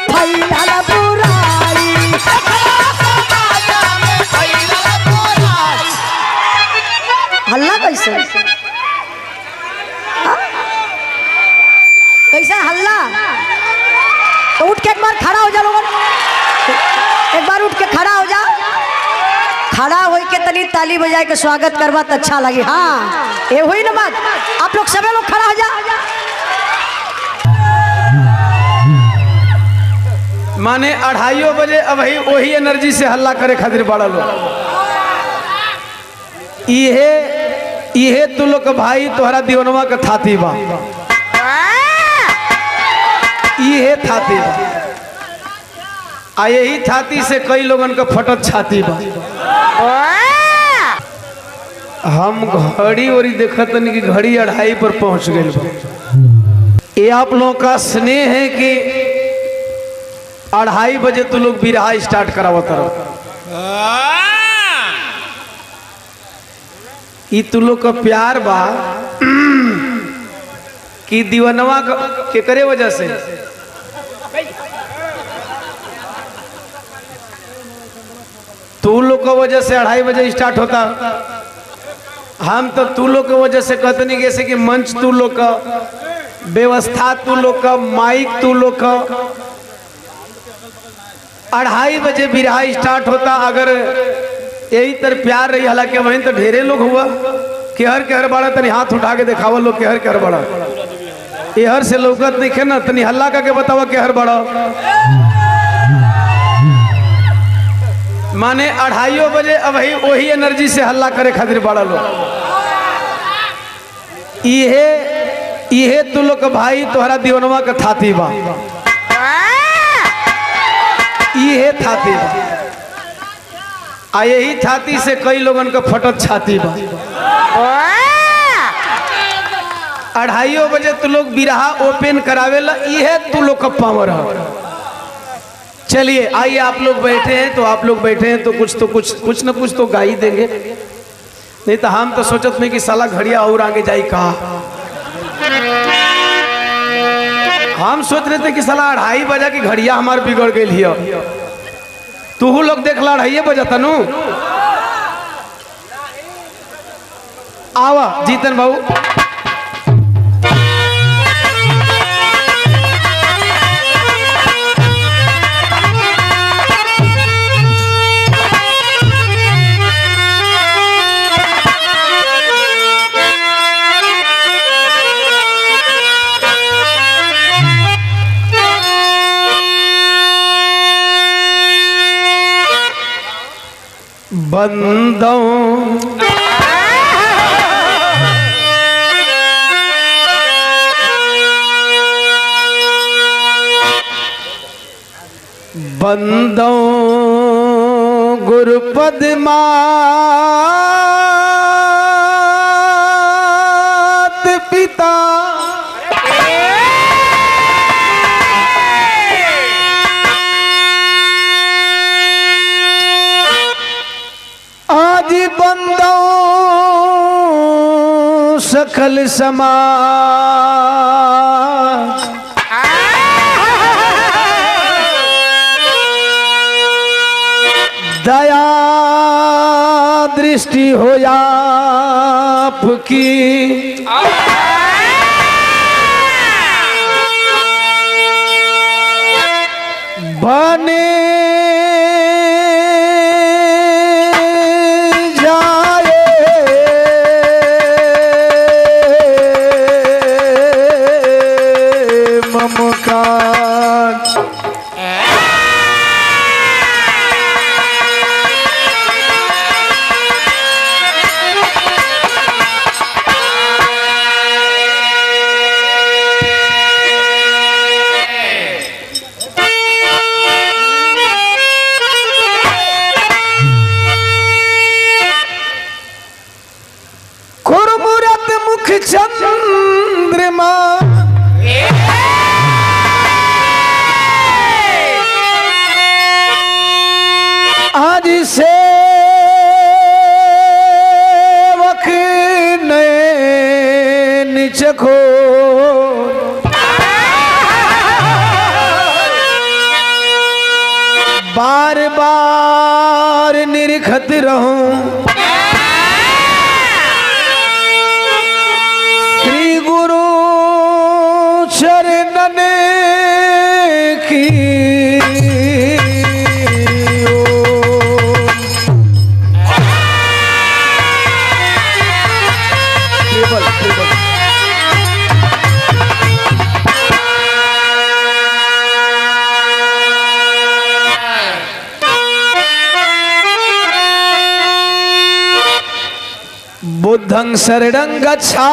फैलल बुराई। हल्ला कैसे कैसा हल्ला? तो उठ के एक बार खड़ा हो जा लोगन, एक बार उठ के खड़ा हो जा। खड़ा हो के तनी ताली बजाए के स्वागत करवा तो अच्छा लगे। हाँ ये हुई ना बात। आप लोग सभी लोग खड़ा हो जा। माने 2:30 बजे अब वही एनर्जी से हल्ला करे खातिर बड़ा लोग। इहे तू लोग भाई तोहरा दीवनवा का थाती बा, इहे थाती बा। आ यही छाती से कई लोगन का फटत छाती बा। हम घड़ी ओरी देखत नहीं कि घड़ी 2:30 पर पहुंच गए बा। ये आप लोगों का स्नेह है कि 2:30 बजे तू लोग बिरहा स्टार्ट करावत रहो। ये तू लोग का प्यार बा कि दीवनवा के करे वजह से तू लोग का वजह से 2:30 बजे स्टार्ट होता। हम तो तू लोग की वजह से कहते नहीं, जैसे कि मंच तू लोग का, व्यवस्था तू लोग का, माइक तू लोग का। 2:30 बजे बिरहा स्टार्ट होता। अगर यही तर प्यार रही, हालांकि वहीं तो ढेरे लोग हुआ। केहर बड़ा तनी हाथ उठा के दिखावा लोग केहर बड़ा। एहर से लौकत नहीं खे ना, तनी हल्ला करके बतावा केहर बड़ा। माने 2:30 बजे अब वही एनर्जी से हल्ला करे खातिर बड़ा लोग। इहे तू लोग का भाई तोहरा दीवनवा का थाती बा, इहे थाती बा। आ यही छाती से कई लोगन का फटत छाती बा। 2:30 बजे तू लोग बिरहा ओपन करावेला, इहे तू लोग का पावर है। चलिए आइए, आप लोग बैठे हैं तो कुछ न कुछ तो गा ही देंगे। नहीं तो हम तो सोचत नहीं कि साला घड़िया और आगे जाई कहा। हम सोच रहे थे कि साला 2:30 बजे की घड़िया हमार बिगड़ गई है। तू लोग देख ला 2:30 बजे तनु। आवा जीतन बाबू। बंदों गुरुपद मात पिता आज बंदों सकल समाज दया दृष्टि हो आपकी बने चंद्रमा आज से वक नैन चखो बार बार निरखत रहूं श्री गुरु चरणन की बुद्धं शरणं गच्छामि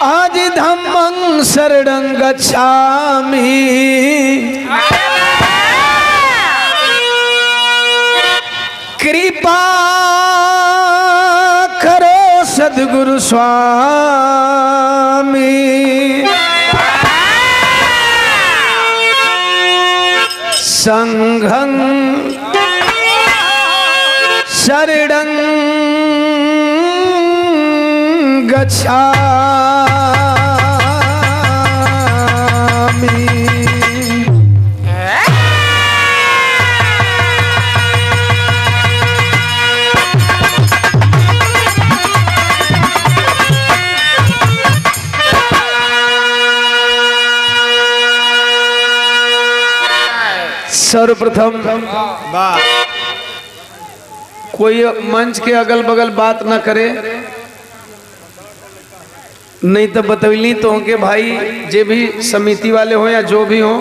आज धम्मं शरणं गच्छामि कृपा करो सद्गुरु स्वामी संघं शरणं गच्छामि सर्वप्रथम कोई मंच के अगल बगल बात ना करे, नहीं तो बतौली तो के भाई जे भी समिति वाले हो या जो भी हो,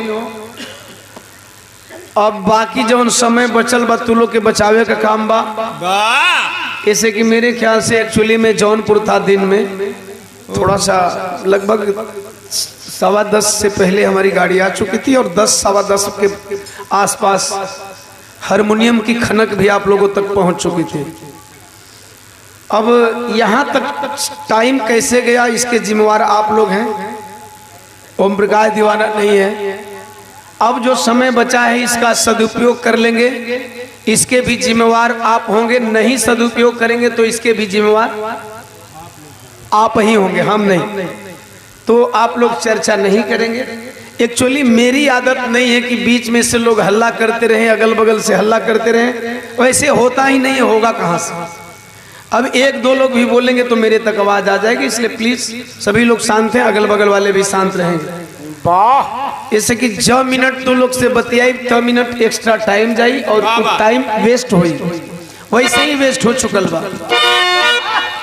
अब बाकी जौन समय बचल बा तू लोग के बचावे का काम बा। ऐसे कि मेरे ख्याल से एक्चुअली में जौनपुर था दिन में थोड़ा सा लगभग 10:15 से पहले हमारी गाड़ी आ चुकी थी और 10-10:15 के आसपास हारमोनियम की खनक भी आप लोगों तक पहुंच चुकी थी। अब यहाँ तक टाइम कैसे गया इसके जिम्मेवार आप लोग हैं, ओम प्रकाश दीवाना नहीं है। अब जो समय बचा है इसका सदुपयोग कर लेंगे, इसके भी जिम्मेवार आप होंगे। नहीं सदुपयोग करेंगे तो इसके भी जिम्मेवार आप ही होंगे, हम नहीं। तो आप लोग चर्चा नहीं करेंगे। एक्चुअली मेरी आदत नहीं है कि बीच में से लोग हल्ला करते रहे, अगल बगल से हल्ला करते रहे, वैसे होता ही नहीं, होगा कहाँ से। अब 1-2 लोग भी बोलेंगे तो मेरे तक आवाज आ जाएगी, इसलिए प्लीज सभी लोग शांत हैं, अगल बगल वाले भी शांत रहेंगे। जैसे कि जो मिनट तो लोग से बतियाई तो मिनट एक्स्ट्रा टाइम जाई और टाइम वेस्ट होई, वैसे ही वेस्ट हो चुकल बा।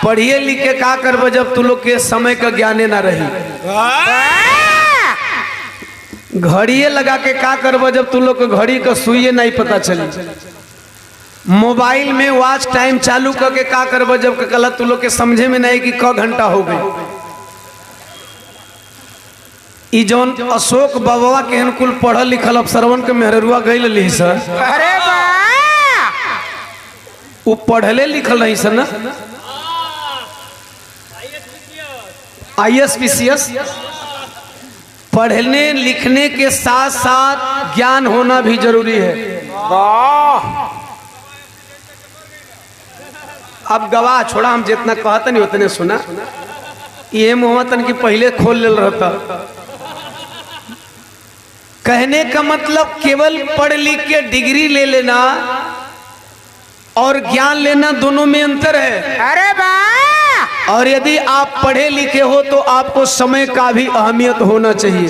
पढ़िए लिखे का करब जब तू लोग के समय का ज्ञाने ना रही। घड़िए लगा के का करब जब तू लोग को घड़ी का सुइए नहीं पता चली। मोबाइल में वॉच टाइम चालू करके का करब जब कल तू लोग के समझे में नहीं कि क घंटा हो गई। ई जौन अशोक बाबा के अनुकूल पढ़ल लिखल अफसरवन के मेहरुआ गई ली सर, अरे वो पढ़ले लिखल रही सर ना, ISPCS। पढ़ने लिखने के साथ साथ ज्ञान होना भी जरूरी है। अब गवाह छोड़ा, हम जितना कहते नहीं उतने सुना। ये मोहतन की पहले खोल ले रहता। कहने का मतलब केवल पढ़ लिख के डिग्री ले लेना और ज्ञान लेना दोनों में अंतर है। अरे वाह! और यदि आप पढ़े लिखे हो तो आपको समय का भी अहमियत होना चाहिए।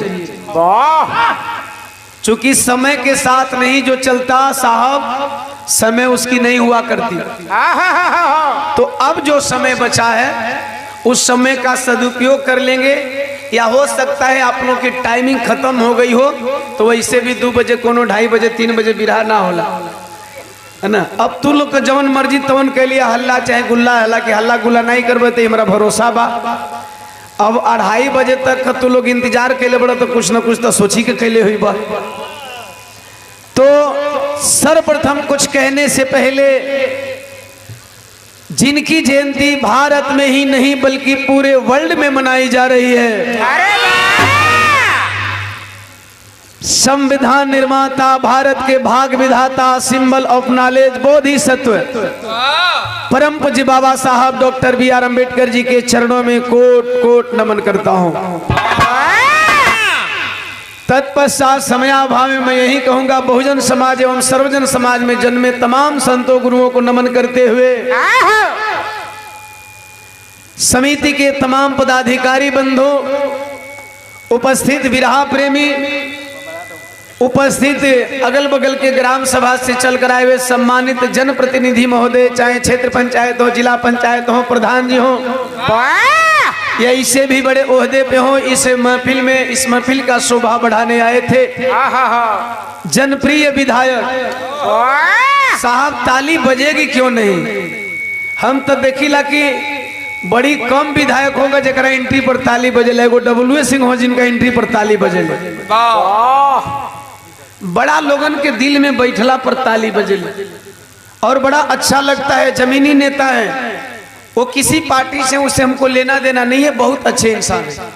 वाह! चूंकि समय के साथ नहीं जो चलता साहब, समय उसकी नहीं हुआ करती। तो अब जो समय बचा है उस समय का सदुपयोग कर लेंगे। या हो सकता है आप लोग की टाइमिंग खत्म हो गई हो तो वैसे भी 2 बजे कोनो 2:30 बजे 3 बजे बिरहा ना होला, है ना। अब तू लोग का जवन मर्जी तवन के लिए हल्ला चाहे गुल्ला, हालांकि हल्ला गुल्ला नहीं करबे तो हमारा भरोसा बा। अब 2:30 बजे तक तू लोग इंतजार कैले बड़ा तो कुछ ना कुछ तो सोची के कैले हुई बा। तो सर्वप्रथम कुछ कहने से पहले जिनकी जयंती भारत में ही नहीं बल्कि पूरे वर्ल्ड में मनाई जा रही है, संविधान निर्माता, भारत के भाग विधाता, सिंबल ऑफ नॉलेज, बोधिसत्व, परम पूज्य बाबा साहब डॉक्टर B.R. अम्बेडकर जी के चरणों में कोट कोट नमन करता हूँ। तत्पश्चात समयाभाव में मैं यही कहूंगा, बहुजन समाज एवं सर्वजन समाज में जन्मे तमाम संतों गुरुओं को नमन करते हुए समिति के तमाम पदाधिकारी बंधु, उपस्थित विरहा प्रेमी, उपस्थित अगल बगल के ग्राम सभा से चलकर आए हुए सम्मानित जनप्रतिनिधि महोदय, चाहे क्षेत्र पंचायत हो, जिला पंचायत हो, प्रधान जी हो या इससे भी बड़े ओहदे पे हो, इस महफिल में, इस महफिल का शोभा बढ़ाने आए थे जनप्रिय विधायक साहब। ताली बजेगी क्यों नहीं? हम तो देखिला कि बड़ी कम विधायक होगा जरा एंट्री पर ताली बजेला। एगो W. सिंह हो जिनका एंट्री पर ताली बजेला। बड़ा लोगन के दिल में बैठला पर ताली बजेला और बड़ा अच्छा लगता है। जमीनी नेता है, वो किसी पार्टी से उसे हमको लेना देना नहीं है। बहुत अच्छे इंसान है,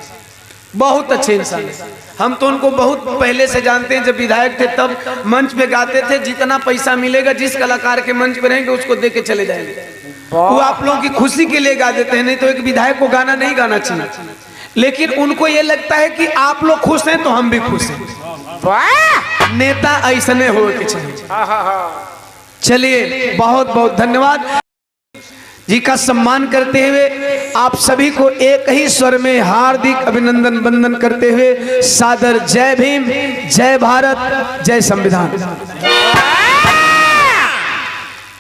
बहुत अच्छे इंसान है। हम तो उनको बहुत पहले से जानते हैं। जब विधायक थे तब मंच पे गाते थे, जितना पैसा मिलेगा जिस कलाकार के मंच पे रहेंगे उसको दे के चले जाएंगे। वो आप लोगों की खुशी के लिए गा देते हैं, नहीं तो एक विधायक को गाना नहीं गाना चाहिए। लेकिन उनको ये लगता है कि आप लोग खुश हैं तो हम भी खुश हैं। नेता ऐसने हो के चाहिए। चलिए, बहुत बहुत धन्यवाद जी का सम्मान करते हुए आप सभी को एक ही स्वर में हार्दिक अभिनंदन वंदन करते हुए सादर जय भीम, जय भारत, जय संविधान।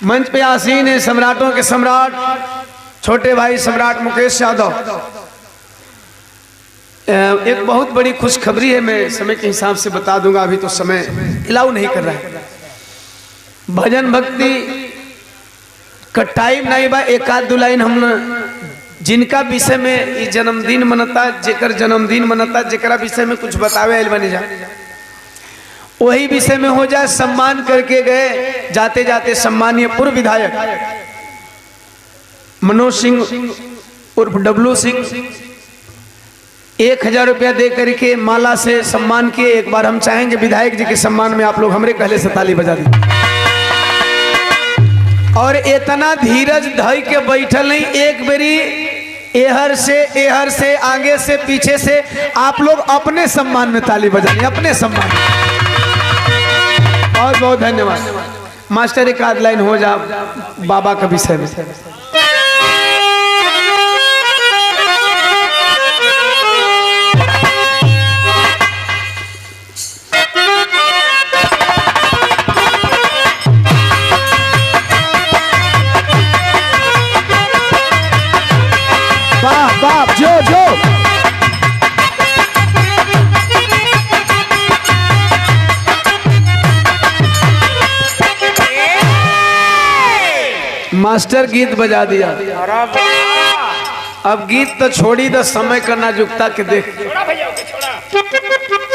मंच पे आसीन है सम्राटों के सम्राट, छोटे भाई सम्राट मुकेश यादव। एक बहुत बड़ी खुशखबरी है, मैं समय के हिसाब से बता दूंगा, अभी तो समय अलाउ नहीं कर रहा है। भजन भक्ति का टाइम नहीं बा। एक आध दो लाइन हम जिनका विषय में जन्मदिन मनता, जेकर जन्मदिन मनता, जेकरा विषय में कुछ बतावे बने जा, वही विषय में हो जाए। सम्मान करके गए जाते जाते सम्मानीय पूर्व विधायक मनोज सिंह उर्फ W. सिंह 1000 रुपया दे करके माला से सम्मान किए। एक बार हम चाहेंगे विधायक जी के सम्मान में आप लोग हमरे कहले से ताली बजा दें। और इतना धीरज धई के बैठल नहीं, एक बेरी एहर से आगे से पीछे से आप लोग अपने सम्मान में ताली बजाएं, अपने सम्मान में। बहुत बहुत धन्यवाद। मास्टर एक आध लाइन हो जा बाबा का विषय में। बाप जो जो मास्टर गीत बजा दिया। अब गीत तो छोड़ी, तो समय का नाजुकता के देख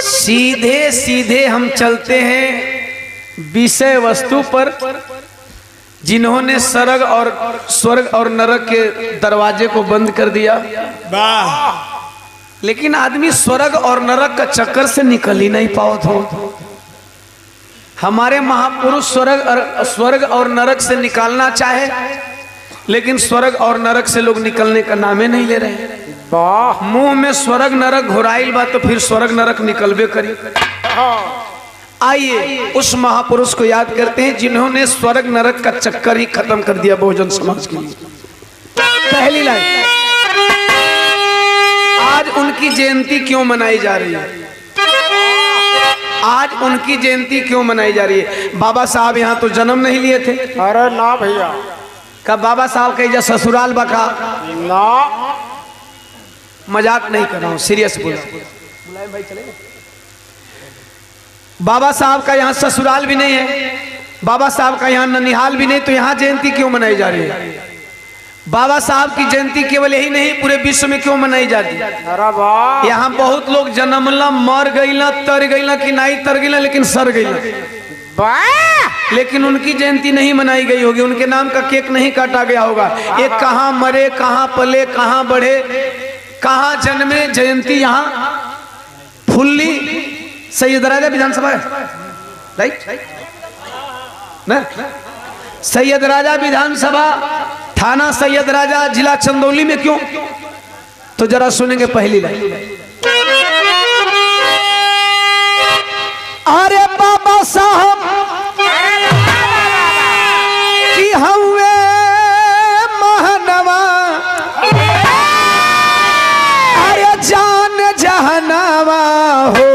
सीधे सीधे हम चलते हैं विषय वस्तु पर। जिन्होंने स्वर्ग और नरक के दरवाजे को बंद कर दिया, लेकिन आदमी स्वर्ग और नरक का चक्कर से निकल ही नहीं पाओ तो। हमारे महापुरुष स्वर्ग और नरक से निकालना चाहे, लेकिन स्वर्ग और नरक से लोग निकलने का नामे नहीं ले रहे। मुंह में स्वर्ग नरक घुराइल बा तो फिर स्वर्ग नरक निकलबे करी। आइए उस महापुरुष को याद करते हैं जिन्होंने स्वर्ग नरक का चक्कर ही खत्म कर दिया बहुजन समाज के लिए। पहली लाइन, आज उनकी जयंती क्यों मनाई जा रही है? आज उनकी जयंती क्यों मनाई जा रही है? बाबा साहब यहाँ तो जन्म नहीं लिए थे। अरे ना भैया, कब बाबा साहब कही जा ससुराल बका ना, मजाक नहीं कर रहा हूँ, सीरियस बोल रहा हूँ। बाबा साहब का यहाँ ससुराल भी नहीं है, बाबा साहब का यहाँ ननिहाल भी नहीं, तो यहाँ जयंती क्यों मनाई जा रही है? बाबा साहब की जयंती केवल यही नहीं, पूरे विश्व में क्यों मनाई जाती है? यहाँ बहुत लोग जन्मला, मर गईला, तर गईला कि नहीं तर गईला, लेकिन सर गईला, लेकिन उनकी जयंती नहीं मनाई गई होगी, उनके नाम का केक नहीं काटा गया होगा। ये कहाँ मरे, कहाँ पले, कहाँ बढ़े, कहाँ जन्मे, जयंती यहाँ फुल्ली सैयद राजा विधानसभा है, राइट ना? सैयद राजा विधानसभा थाना सैयद राजा, जिला चंदौली में क्यों? तो जरा सुनेंगे पहली लाइन। अरे बाबा साहब की हुए महानवा, अरे जान जहनवा हो।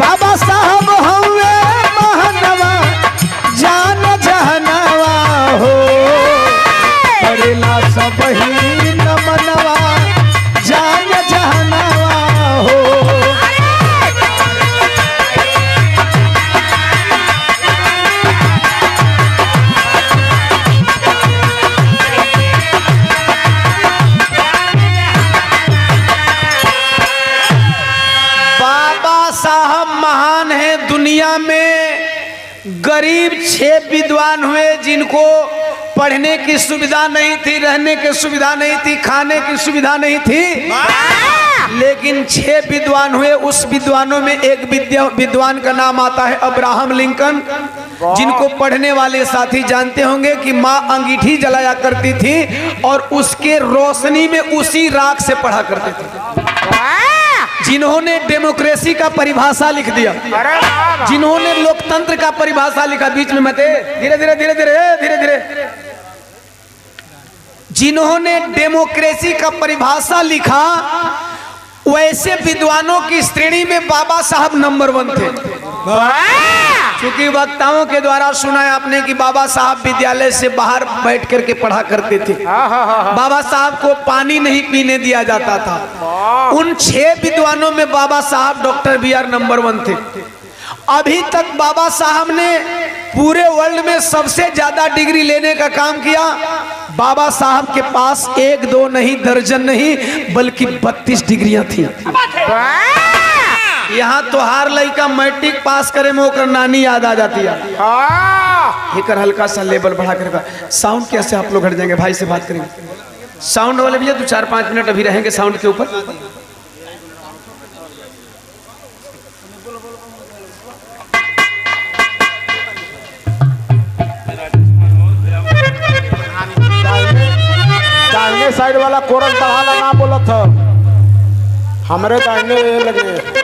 बाबा साहब हुए महानवा, जान जहनवा हो। करेला सब ही नमनवा, जान जहनवा हो। बाबा साहब महान है दुनिया में। गरीब 6 विद्वान हुए जिनको पढ़ने की सुविधा नहीं थी, रहने की सुविधा नहीं थी, खाने की सुविधा नहीं थी, लेकिन 6 विद्वान हुए। उस विद्वानों में एक विद्वान का नाम आता है अब्राहम लिंकन, जिनको पढ़ने वाले साथी जानते होंगे कि माँ अंगीठी जलाया करती थी और उसके रोशनी में उसी राख से पढ़ा करते थे। जिन्होंने डेमोक्रेसी का परिभाषा लिख दिया, जिन्होंने लोकतंत्र का परिभाषा लिखा, बीच में मत धीरे धीरे धीरे धीरे धीरे धीरे, जिन्होंने डेमोक्रेसी का परिभाषा लिखा, वैसे विद्वानों की श्रेणी में बाबा साहब नंबर 1 थे। क्योंकि वक्ताओं के द्वारा सुना है आपने कि बाबा साहब विद्यालय से बाहर बैठ करके पढ़ा करते थे। बाबा साहब को पानी नहीं पीने दिया जाता था। उन 6 विद्वानों में बाबा साहब डॉक्टर BR नंबर 1 थे। अभी तक बाबा साहब ने पूरे वर्ल्ड में सबसे ज्यादा डिग्री लेने का काम किया। बाबा साहब के पास 1 2 नहीं, दर्जन नहीं, बल्कि 32 डिग्रियां थी। यहाँ तो हर लड़का मैट्रिक पास करे में ओकर नानी याद आ जाती है। एक हल्का सा लेवल बढ़ा कर साउंड कैसे आप लोग हट जाएंगे, भाई से बात करेंगे। साउंड वाले भैया 2-4-5 मिनट अभी रहेंगे साउंड के ऊपर। दाहिने साइड वाला कोरस बढ़ाला ना बोला था, हमरे दाहिने लगे।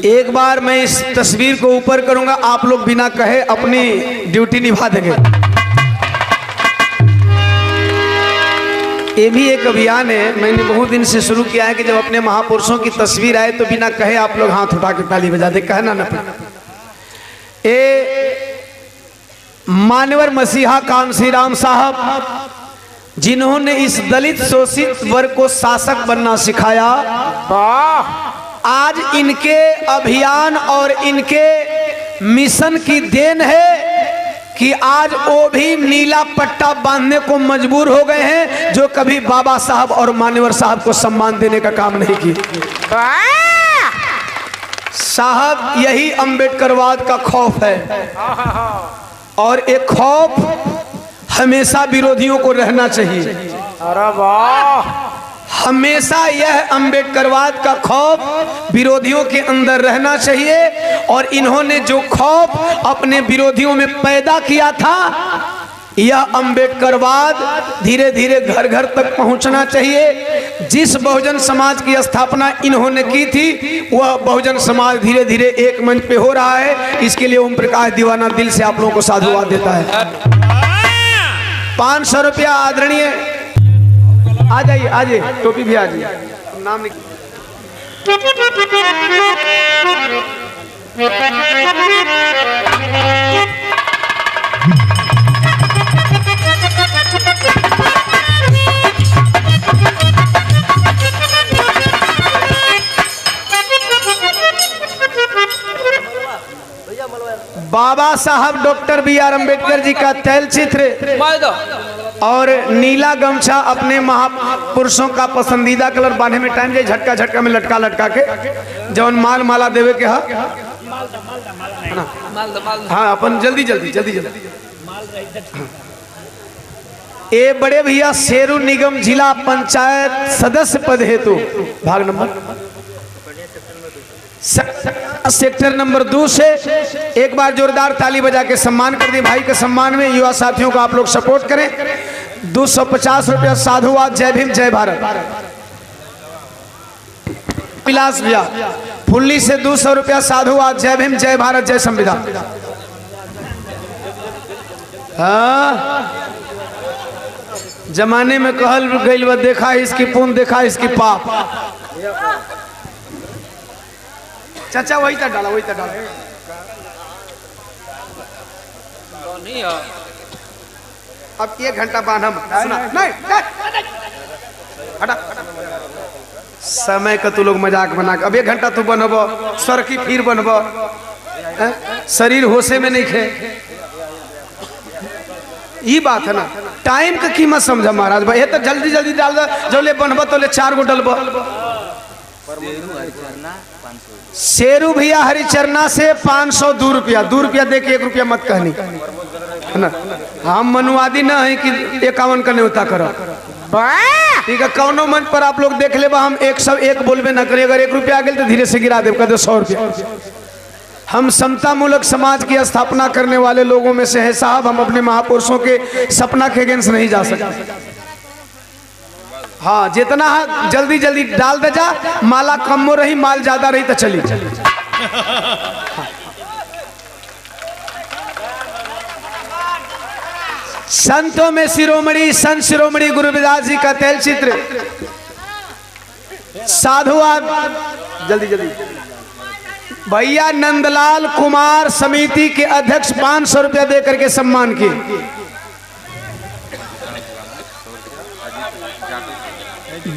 एक बार मैं इस तस्वीर को ऊपर करूंगा, आप लोग बिना कहे अपनी ड्यूटी निभा देंगे। ये भी एक अभियान है, मैंने बहुत दिन से शुरू किया है कि जब अपने महापुरुषों की तस्वीर आए तो बिना कहे आप लोग हाथ उठा के ताली बजा दे, कहना ना पड़े। ये मान्यवर मसीहा कानसी राम साहब, जिन्होंने इस दलित शोषित वर्ग को शासक बनना सिखाया, आज इनके अभियान और इनके मिशन की देन है कि आज वो भी नीला पट्टा बांधने को मजबूर हो गए हैं, जो कभी बाबा साहब और मान्यवर साहब को सम्मान देने का काम नहीं किया। साहब, यही अंबेडकरवाद का खौफ है और एक खौफ हमेशा विरोधियों को रहना चाहिए। अरे वाह, हमेशा यह अंबेडकरवाद का खौफ विरोधियों के अंदर रहना चाहिए और इन्होंने जो खौफ अपने विरोधियों में पैदा किया था, यह अंबेडकरवाद धीरे धीरे घर घर तक पहुंचना चाहिए। जिस बहुजन समाज की स्थापना इन्होंने की थी, वह बहुजन समाज धीरे धीरे एक मंच पे हो रहा है। इसके लिए ओम प्रकाश दीवाना दिल से आप लोगों को साधुवाद देता है। 500 रुपया आदरणीय आ जाइए आ जाइए, टोपी भी आ जाइए, नाम लिख। बाबा साहब डॉक्टर बी आर अम्बेडकर जी का तैलचित्र और नीला गमछा अपने महापुरुषों का पसंदीदा कलर, बांधे में टाइम जाए, झटका झटका में लटका लटका के जौन माल माला देवे के हा। हाँ अपन जल्दी जल्दी जल्दी जल्दी। ए बड़े भैया शेरू निगम जिला पंचायत सदस्य पद हेतु भाग नंबर सेक्टर नंबर 2 से एक बार जोरदार ताली बजा के सम्मान कर दी। भाई के सम्मान में युवा साथियों को आप लोग सपोर्ट करें। 250 रुपया साधुवाद। जय भीम जय भारत। विलास भैया फुल्ली से 200 रुपया साधुवाद। जय भीम जय भारत जय संविधान। जमाने में कहल गई वह देखा इसकी पुण्य देखा इसकी पाप। चाचा वही तक डाला वही तक डाला। अब 1 घंटा बांधा नहीं हटा। समय का तू लोग मजाक बना के अब 1 घंटा तू बनब सर की फिर बनब, शरीर होशे में नहीं खे। ये बात है ना, टाइम का कीमत समझा महाराज भाई। तो जल्दी जल्दी डाल दो, जो ले बनब तो ले 4 गो डलब। शेरू भैया हरिचरना से 502 रुपया। 2 रुपया दे के 1 रुपया मत कहनी है ना। हम मनुवादी ना है कि 51 का न्योता करो। ठीक है, कौनो मन पर आप लोग देख ले हम 101 बोलबे ना करें। अगर 1 रुपया आ गए तो धीरे से गिरा दे, कर दो 100 रुपया। हम समता मूलक समाज की स्थापना करने वाले लोगों में से है साहब। हम अपने महापुरुषों के सपना के अगेंस्ट नहीं जा सकते। हाँ जितना है जल्दी जल्दी डाल दे जा। माला कम हो रही माल ज्यादा रही तो चली। संतों में शिरोमणि संत शिरोमणि गुरु रविदास जी का तैलचित्र साधुवाद। जल्दी जल्दी भैया नंदलाल कुमार समिति के अध्यक्ष 500 रुपया दे करके सम्मान किए।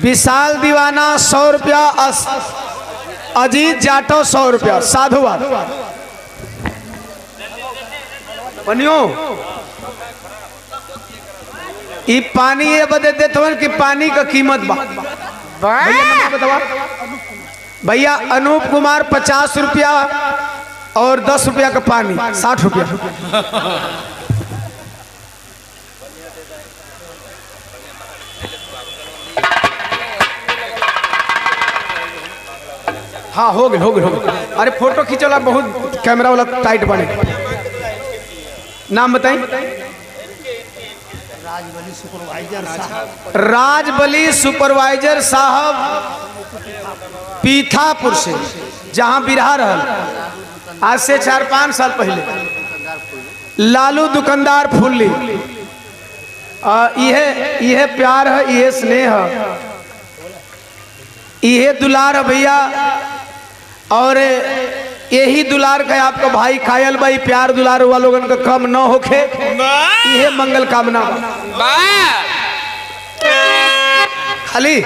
विशाल दीवाना 100 रुपया। अजीत जाटो 100 रुपया साधुवाद। बनियो ये पानी ये बदे देते हो कि पानी का कीमत भैया बतावा। भैया अनूप कुमार 50 रुपया और 10 रुपया का पानी 60 रुपया। हाँ हो गए हो गए हो गए। अरे फोटो खींचोला बहुत कैमरा वाला टाइट बने। नाम बताएं। राजबली सुपरवाइजर साहब पीथापुर से, जहां बिरहा रहल आज से 4-5 साल पहले। लालू दुकानदार फुल्ली। यह प्यार है, यह स्नेह है, यह दुलार है भैया। और यही दुलार का आपका भाई कायल भाई प्यार दुलार हुआ लोगन का कम न होखे, यह मंगल कामना। खाली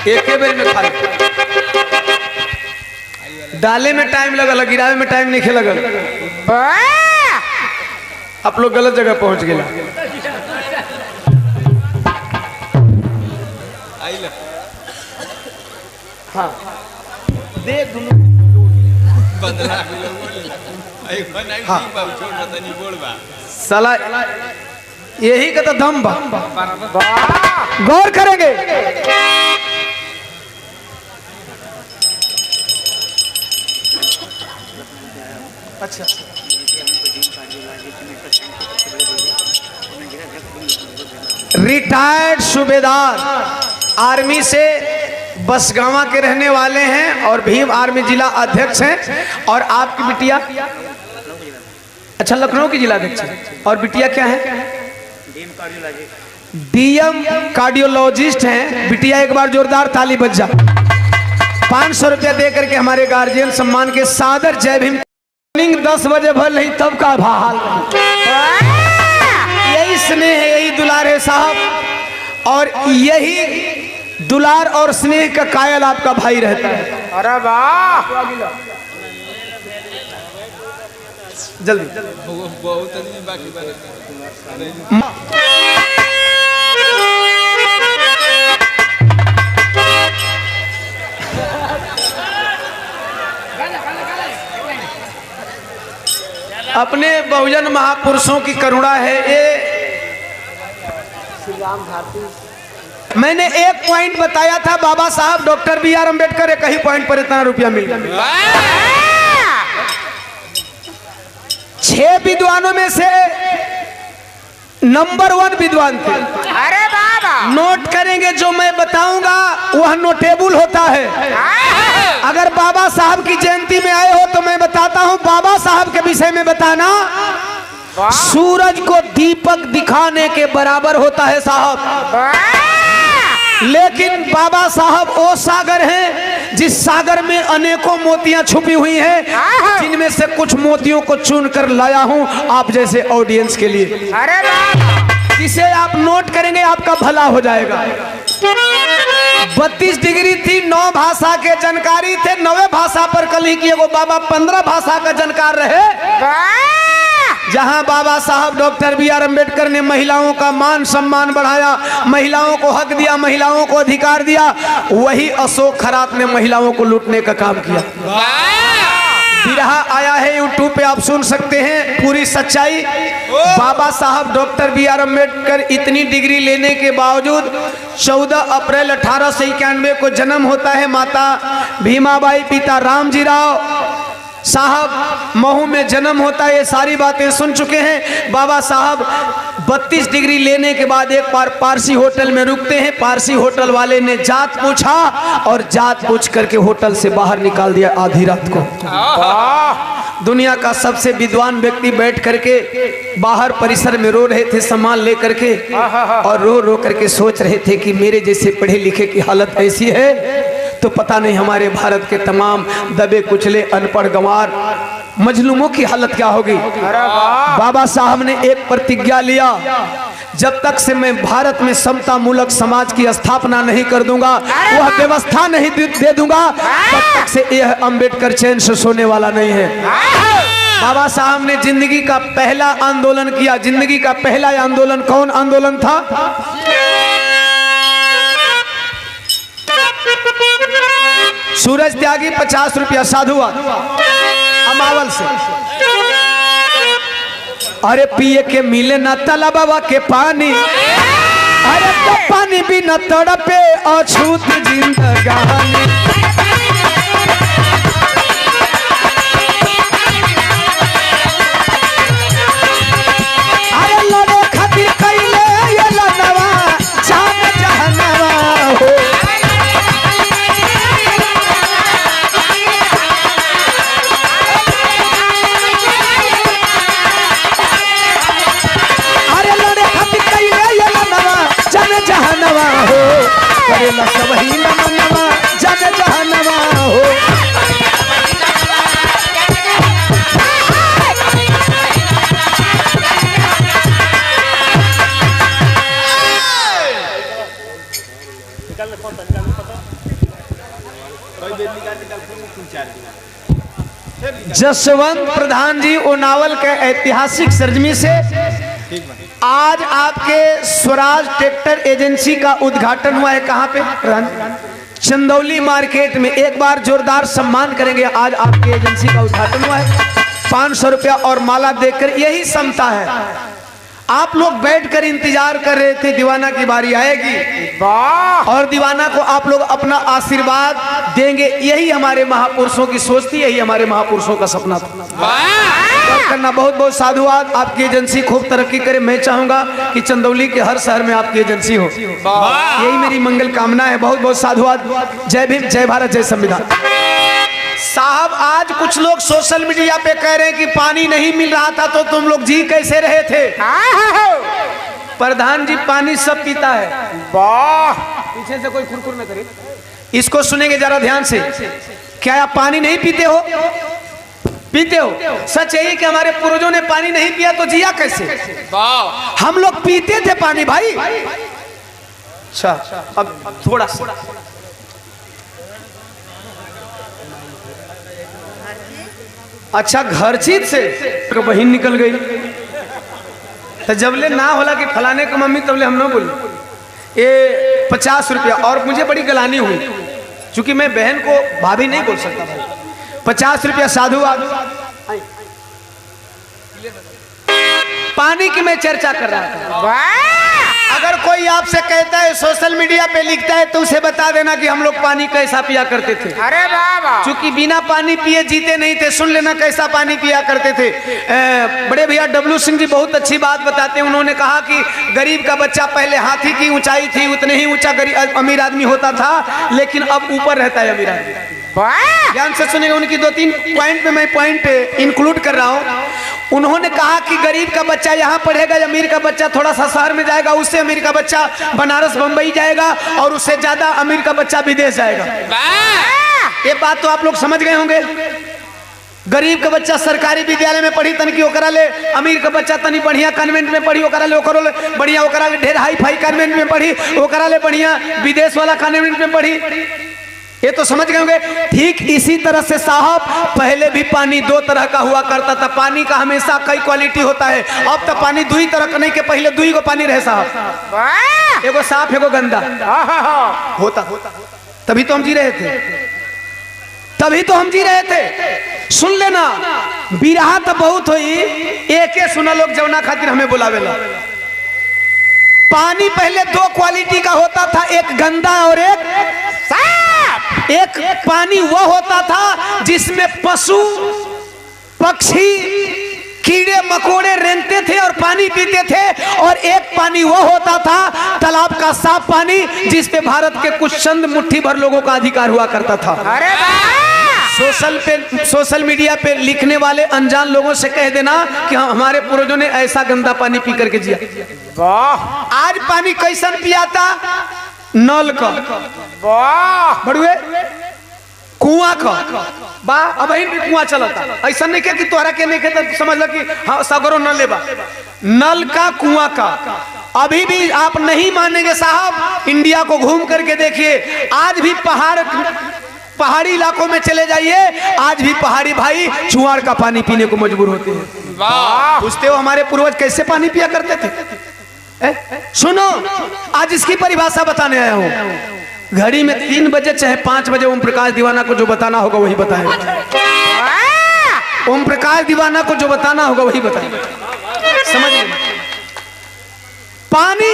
एक बेर में खाली डाले में टाइम लगल, गिरावे में टाइम नहीं लगल। आप लोग गलत जगह पहुंच गए। हाँ देख हाँ साला यही का तो दम बा। गौर करेंगे। अच्छा रिटायर्ड सूबेदार आर्मी से बसगावा के रहने वाले हैं और भीम आर्मी जिला अध्यक्ष हैं। और आपकी बिटिया अच्छा लखनऊ की जिला अध्यक्ष है। और बिटिया क्या है? डीएम कार्डियोलॉजिस्ट हैं। बिटिया एक बार जोरदार ताली बज जा। 500 रुपया दे करके हमारे गार्जियन सम्मान के सादर जय भीम। 10 बजे भर नहीं तब का हाल। यही स्नेह है, यही दुलार है साहब, और यही दुलार और स्नेह का कायल आपका भाई रहता है। अरे वाह, जल्दी अपने बहुजन महापुरुषों की करुणा है ये। मैंने एक पॉइंट बताया था, बाबा साहब डॉक्टर बी आर अम्बेडकर, एक ही पॉइंट पर इतना रुपया मिल गया। 6 विद्वानों में से नंबर 1 विद्वान थे। अरे बाबा, नोट करेंगे जो मैं बताऊंगा वह नोटेबल होता है। अगर बाबा साहब की जयंती में आए हो तो मैं बताता हूं, बाबा साहब के विषय में बताना सूरज को दीपक दिखाने के बराबर होता है साहब। लेकिन बाबा साहब वो सागर हैं जिस सागर में अनेकों मोतियां छुपी हुई हैं, जिनमें से कुछ मोतियों को चुन कर लाया हूं आप जैसे ऑडियंस के लिए। अरे बाबा, जिसे आप नोट करेंगे आपका भला हो जाएगा। 32 डिग्री थी, 9 भाषा के जानकारी थे, 9वें भाषा पर कल ही किए वो बाबा 15 भाषा का जानकार रहे। जहां बाबा साहब डॉक्टर बी आर अम्बेडकर ने महिलाओं का मान सम्मान बढ़ाया, महिलाओं को हक दिया, महिलाओं को अधिकार दिया, वही अशोक खरात ने महिलाओं को लूटने का काम किया। बिरहा आया है यूट्यूब पे, आप सुन सकते हैं पूरी सच्चाई। बाबा साहब डॉक्टर बी आर अम्बेडकर इतनी डिग्री लेने के बावजूद 14 अप्रैल 1891 को जन्म होता है माता भीमाबाई, पिता रामजी राव साहब महू में जन्म होता है। ये सारी बातें सुन चुके हैं। बाबा साहब 32 डिग्री लेने के बाद एक बार पारसी होटल में रुकते हैं। पारसी होटल वाले ने जात पूछा और जात पूछ करके होटल से बाहर निकाल दिया आधी रात को। दुनिया का सबसे विद्वान व्यक्ति बैठ करके बाहर परिसर में रो रहे थे सामान लेकर के, और रो रो करके सोच रहे थे कि मेरे जैसे पढ़े लिखे की हालत ऐसी है तो पता नहीं हमारे भारत के तमाम दबे कुचले अनपढ़ गंवार मजलूमों की हालत क्या होगी। बाबा साहब ने एक प्रतिज्ञा लिया, जब तक से मैं भारत में समता मूलक समाज की स्थापना नहीं कर दूंगा, वह व्यवस्था नहीं दे दूंगा, तब तक से यह अम्बेडकर चैन से सोने वाला नहीं है। बाबा साहब ने जिंदगी का पहला आंदोलन किया। जिंदगी का पहला आंदोलन कौन आंदोलन था? सूरज त्यागी 50 रुपया साधुवाद अमावल से। अरे पिए के मिले न तालाबा के पानी, अरे तो पानी भी न तड़पे अछूत जिंदगानी। अरे लड़े खातिर कैले ये लड़वा जान जहनवा हो। जहनवा हो करेला सब ही मनवा जग जहनवा हो। जसवंत प्रधान जी वो नावल के ऐतिहासिक सरजमी से आज आपके स्वराज ट्रैक्टर एजेंसी का उद्घाटन हुआ है। कहाँ पे? चंदौली मार्केट में। एक बार जोरदार सम्मान करेंगे। आज आपके एजेंसी का उद्घाटन हुआ है। 500 रुपया और माला देकर, यही समता है। आप लोग बैठकर इंतजार कर रहे थे दीवाना की बारी आएगी और दीवाना को आप लोग अपना आशीर्वाद देंगे। यही हमारे महापुरुषों की सोच थी, यही हमारे महापुरुषों का सपना था। करना बहुत बहुत साधुवाद। आपकी एजेंसी खूब तरक्की करे। मैं चाहूंगा कि चंदौली के हर शहर में आपकी एजेंसी हो, यही मेरी मंगल कामना है। बहुत बहुत साधुवाद। जय भीम, जय भारत, जय संविधान। साहब आज कुछ लोग सोशल मीडिया पे कह रहे हैं कि पानी नहीं मिल रहा था तो तुम लोग जी कैसे रहे थे? प्रधान जी पानी सब पीता है। वाह, पीछे से कोई खुरखुर न करे। इसको सुनेंगे जरा ध्यान से। क्या आप पानी नहीं पीते हो? पीते हो। सच यही कि हमारे पूर्वजों ने पानी नहीं पिया तो जिया कैसे? हम लोग पीते थे पानी भाई। अच्छा, अब थोड़ा सा अच्छा घर चीज से तो बहन निकल गई तो जबले ना होला कि फलाने का मम्मी तबले हम ना बोली ये 50 रुपया। और मुझे बड़ी गलानी हुई क्योंकि मैं बहन को भाभी नहीं बोल सकता भाई। 50 रुपया साधु पानी की मैं चर्चा कर रहा था। अगर कोई आपसे कहता है सोशल मीडिया पे लिखता है तो उसे बता देना कि हम लोग पानी कैसा पिया करते थे। अरे बाबा, क्योंकि बिना पानी पिए जीते नहीं थे। सुन लेना कैसा पानी पिया करते थे। बड़े भैया डब्लू सिंह जी बहुत अच्छी बात बताते हैं। उन्होंने कहा कि गरीब का बच्चा पहले हाथी की ऊंचाई थी, उतने ही ऊंचा अमीर आदमी होता था, लेकिन अब ऊपर रहता है अमीर आदमी। ध्यान से सुनेंगे, उनकी 2-3 पॉइंट में मैं पॉइंट इंक्लूड कर रहा हूँ। उन्होंने कहा कि गरीब का बच्चा यहाँ पढ़ेगा, अमीर का बच्चा थोड़ा सा शहर में जाएगा, उससे अमीर का बच्चा बनारस बंबई जाएगा और उससे ज्यादा अमीर का बच्चा विदेश जाएगा। ये बात तो आप लोग समझ गए होंगे। गरीब का बच्चा सरकारी विद्यालय में पढ़ी तनकी ओकरा ले, अमीर का बच्चा तनी बढ़िया कन्वेंट में पढ़ी ओकरा ले, ओकरो ले बढ़िया, ओकरा ले ढेर हाई फाई कन्वेंट में पढ़ी, ओकरा ले बढ़िया विदेश वाला कन्वेंट में पढ़ी। ये तो समझ गए होंगे। ठीक इसी तरह से साहब पहले भी पानी 2 तरह का हुआ करता था। पानी का हमेशा कई क्वालिटी होता है। अब तो पानी 2 ही तरह का नहीं, के पहले 2 ही को पानी रहे साहब, एगो साफ एगो गंदा होता। तभी तो हम जी रहे थे, तभी तो हम जी रहे थे। सुन लेना, बिरहा तो बहुत हुई, एक सुना लोग जवना खातिर हमें बुलावेला। पानी पहले 2 क्वालिटी का होता था, एक गंदा और एक साफ। एक पानी वो होता था जिसमें पशु पक्षी कीड़े मकोड़े रेंगते थे और पानी पीते थे, और एक पानी वो होता था तालाब का साफ पानी जिस पे भारत के कुछ चंद मुट्ठी भर लोगों का अधिकार हुआ करता था। अरे सोशल मीडिया पे लिखने वाले अनजान लोगों से कह देना कि हमारे पूर्वजों ने ऐसा गंदा पानी पी करके जिया। वाह, आज पानी कैसन पियाता? नल का, वाह, बड़ुए कुआं का, वाह, अब भी कुआं चलता। ऐसा नहीं कि तोहरा के नहीं कहता समझ लो कि हाँ सगरो न लेबा। नल का, कुआं का। अभी भी आप नहीं मानेंगे साहब, इंडिया को घूम करके देखिए, आज भी पहाड़ी इलाकों में चले जाइए, आज भी पहाड़ी भाई चुआड़ का पानी पीने को मजबूर होते हैं। वाह, पूछते हो हमारे पूर्वज कैसे पानी पिया करते थे? सुनो, आज इसकी परिभाषा बताने आया हूँ। घड़ी में 3 बजे चाहे 5 बजे ओम प्रकाश दीवाना को जो बताना होगा वही बताएगा। ओम प्रकाश दीवाना को जो बताना होगा वही बताएगा। समझ लीजिए, पानी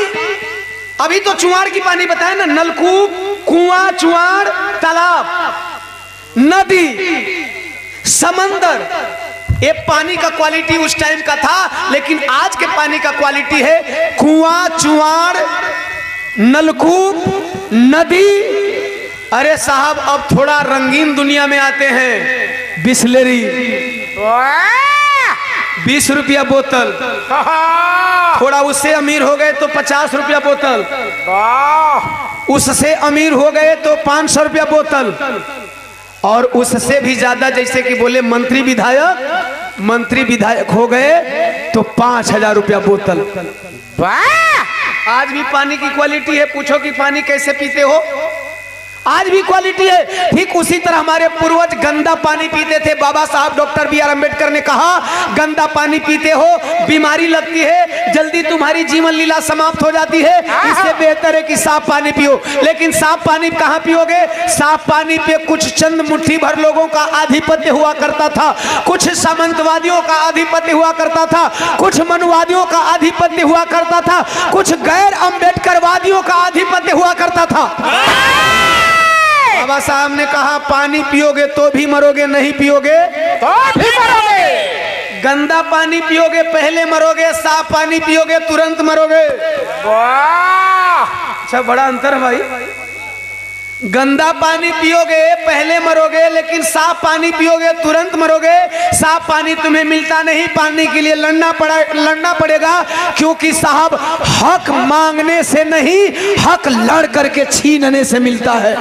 अभी तो चुआड़ की पानी बताए ना, नलकूप, कुआं, चुआड़, तालाब, नदी, समंदर। ये पानी का क्वालिटी उस टाइम का था, लेकिन आज के पानी का क्वालिटी है कुआं, चुआड़, नलकूप, नदी। अरे साहब अब थोड़ा रंगीन दुनिया में आते हैं, बिस्लेरी 20 रुपया बोतल। थोड़ा उससे अमीर हो गए तो 50 रुपया बोतल, उससे अमीर हो गए तो 500 रुपया बोतल, और उससे भी ज्यादा जैसे कि बोले मंत्री विधायक हो गए तो 5000 रुपया बोतल। आज भी पानी की क्वालिटी है। पूछो कि पानी कैसे पीते हो, आज भी क्वालिटी है। ठीक उसी तरह हमारे पूर्वज गंदा पानी पीते थे। बाबा साहब डॉक्टर बी आर अम्बेडकर ने कहा गंदा पानी पीते हो बीमारी लगती है, जल्दी तुम्हारी जीवन लीला समाप्त हो जाती है, इससे बेहतर है कि साफ पानी पियो। लेकिन साफ पानी कहाँ पियोगे? साफ पानी पे कुछ चंद मुट्ठी भर लोगों का आधिपत्य हुआ करता था, कुछ सामंतवादियों का आधिपत्य हुआ करता था, कुछ मनुवादियों का आधिपत्य हुआ करता था, कुछ गैर अम्बेडकरवादियों का आधिपत्य हुआ करता था। बाबा साहब ने कहा पानी पियोगे तो भी मरोगे, नहीं पियोगे तो भी मरोगे। गंदा पानी पियोगे पहले मरोगे, साफ पानी पियोगे तुरंत मरोगे। अच्छा बड़ा अंतर है भाई। गंदा पानी पियोगे पहले मरोगे, लेकिन साफ पानी पियोगे तुरंत मरोगे। साफ पानी तुम्हें मिलता नहीं, पानी के लिए लड़ना पड़ेगा, क्योंकि साहब हक मांगने से नहीं, हक लड़ करके छीनने से मिलता है।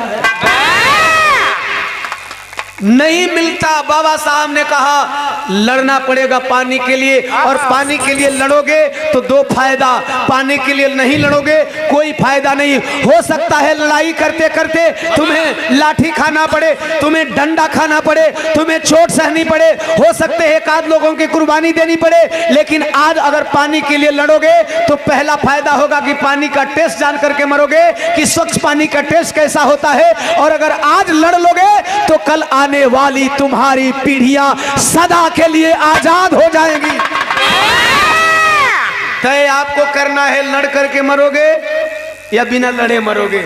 नहीं मिलता। बाबा साहब ने कहा लड़ना पड़ेगा पानी के लिए, और पानी के लिए लड़ोगे तो दो फायदा, पानी के लिए नहीं लड़ोगे कोई फायदा नहीं। हो सकता है लड़ाई करते करते तुम्हें लाठी खाना पड़े, तुम्हें डंडा खाना पड़े, तुम्हें चोट सहनी पड़े, हो सकते है एक आध लोगों की कुर्बानी देनी पड़े, लेकिन आज अगर पानी के लिए लड़ोगे तो पहला फायदा होगा कि पानी का टेस्ट जान करके मरोगे कि स्वच्छ पानी का टेस्ट कैसा होता है। और अगर आज लड़ लोगे तो कल आने वाली तुम्हारी पीढ़ियां सदा के लिए आजाद हो जाएंगी। तय आपको करना है, लड़ करके मरोगे या बिना लड़े मरोगे।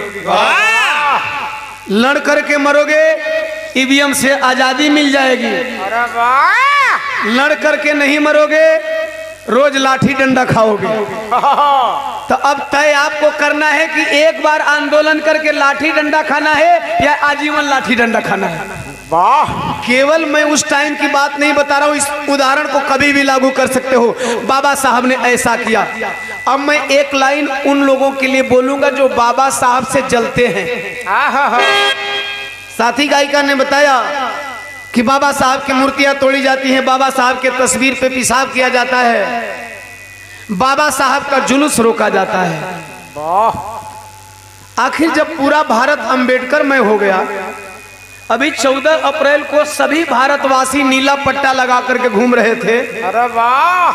लड़ करके मरोगे, ईवीएम से आजादी मिल जाएगी। लड़ करके नहीं मरोगे, रोज लाठी डंडा खाओगे। तो अब तय आपको करना है कि एक बार आंदोलन करके लाठी डंडा खाना है या आजीवन लाठी डंडा खाना है। वाह, केवल मैं उस टाइम की बात नहीं बता रहा हूं, इस उदाहरण को कभी भी लागू कर सकते हो। बाबा साहब ने ऐसा किया। अब मैं एक लाइन उन लोगों के लिए बोलूंगा जो बाबा साहब से जलते हैं। साथी गायिका ने बताया कि बाबा साहब की मूर्तियां तोड़ी जाती हैं, बाबा साहब के तस्वीर पे पेशाब किया जाता है, बाबा साहब का जुलूस रोका जाता है। आखिर जब पूरा भारत अंबेडकरमय हो गया, अभी 14 अप्रैल को सभी भारतवासी नीला पट्टा लगा करके घूम रहे थे। अरे वाह,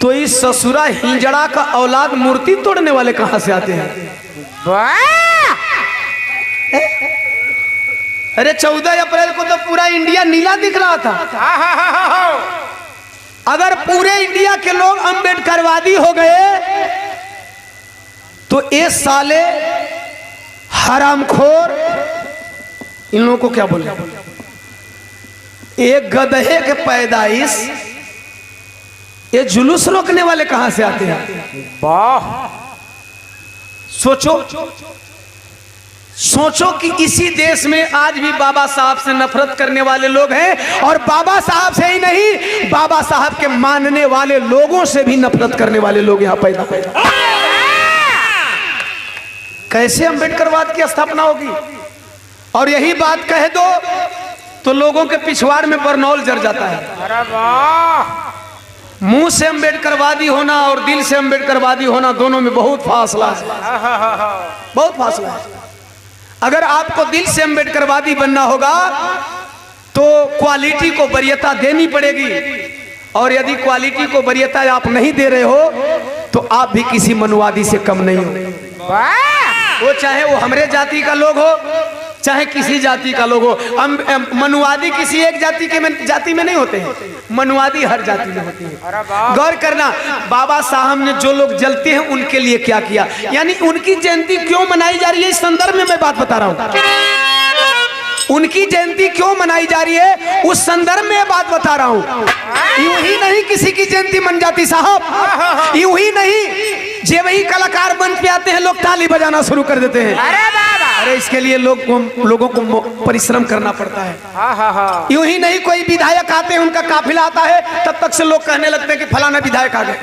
तो इस ससुरा हिंजड़ा का औलाद मूर्ति तोड़ने वाले कहां से आते हैं? अरे 14 अप्रैल को तो पूरा इंडिया नीला दिख रहा था। अगर पूरे इंडिया के लोग अंबेडकरवादी हो गए तो ये साले हरामखोर, इन लोगों को क्या बोले, एक गधे के पैदाइश, ये जुलूस रोकने वाले कहां से आते हैं? वाह, सोचो कि इसी देश में आज भी बाबा साहब से नफरत करने वाले लोग हैं, और बाबा साहब से ही नहीं, बाबा साहब के मानने वाले लोगों से भी नफरत करने वाले लोग यहां पैदा। कैसे अंबेडकरवाद की स्थापना होगी? और यही बात कह दो तो लोगों के पिछवाड़ में बरनौल जर जाता है। अरे वाह, मुंह से अंबेडकरवादी होना और दिल से अंबेडकरवादी होना, दोनों में बहुत फासला है, बहुत फासला है। अगर आपको दिल से अंबेडकरवादी बनना होगा तो क्वालिटी को वरीयता देनी पड़ेगी, और यदि क्वालिटी को वरीयता आप नहीं दे रहे हो तो आप भी किसी मनुवादी से कम नहीं हो। वो चाहे वो हमारे जाति का लोग हो, चाहे किसी जाति का लोग हो। मनुवादी किसी एक जाति में नहीं होते हैं, मनुवादी हर जाति में होते हैं। गौर करना, बाबा साहब ने जो लोग जलते हैं उनके लिए क्या किया, यानी उनकी जयंती क्यों मनाई जा रही है, इस संदर्भ में मैं बात बता रहा हूं। उनकी जयंती क्यों मनाई जा रही है, उस संदर्भ में बात बता रहा हूं। यूं ही नहीं किसी की जयंती मन जाती साहब, यूं ही नहीं, जे वही कलाकार मंच पे आते हैं लोग ताली बजाना शुरू कर देते हैं। अरे इसके लिए लोगों को परिश्रम करना पड़ता है। यूं ही नहीं कोई विधायक आते हैं, उनका काफिला आता है, तब तक से लोग कहने लगते हैं कि फलाना विधायक आ गए।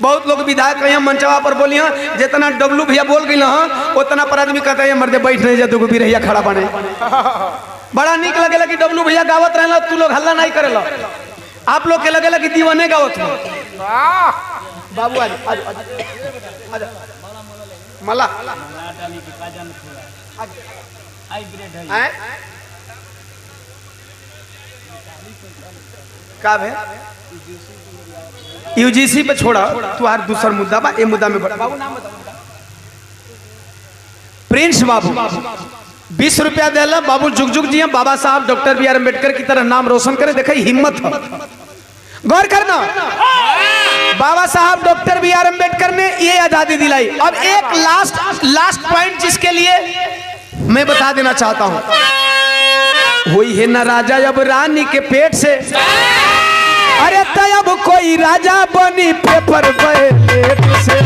बहुत लोग विधायक यहाँ मंचवा पर बोली, जितना डब्लू भैया बोल गई उतना पर आदमी कहता है मर्दे बैठ नहीं जाते, भी रहिया खड़ा बने। बड़ा नीक लगेला कि डब्लू भैया गावत रहला, तू लोग हल्ला नहीं करेला। आप लोग के लगेला कि दीवाने गावत हो। बाबू आज मला का है यूजीसी पे छोड़ा, तुम्हार दूसर मुद्दा बा, ए मुद्दा में बड़ा बाबू नाम बता। प्रिंस बाबू 20 रुपया देला बाबू, जुग जुग जी, बाबा साहब डॉक्टर बी आर अम्बेडकर की तरह नाम रोशन करे। देखा हिम्मत है, गौर करना, बाबा साहब डॉक्टर बी आर अम्बेडकर ने ये आजादी दिलाई। अब एक लास्ट पॉइंट जिसके लिए मैं बता देना चाहता हूं, हुई है ना राजा अब रानी के पेट से, अरे तब कोई राजा बनी पेपर बैलेट से।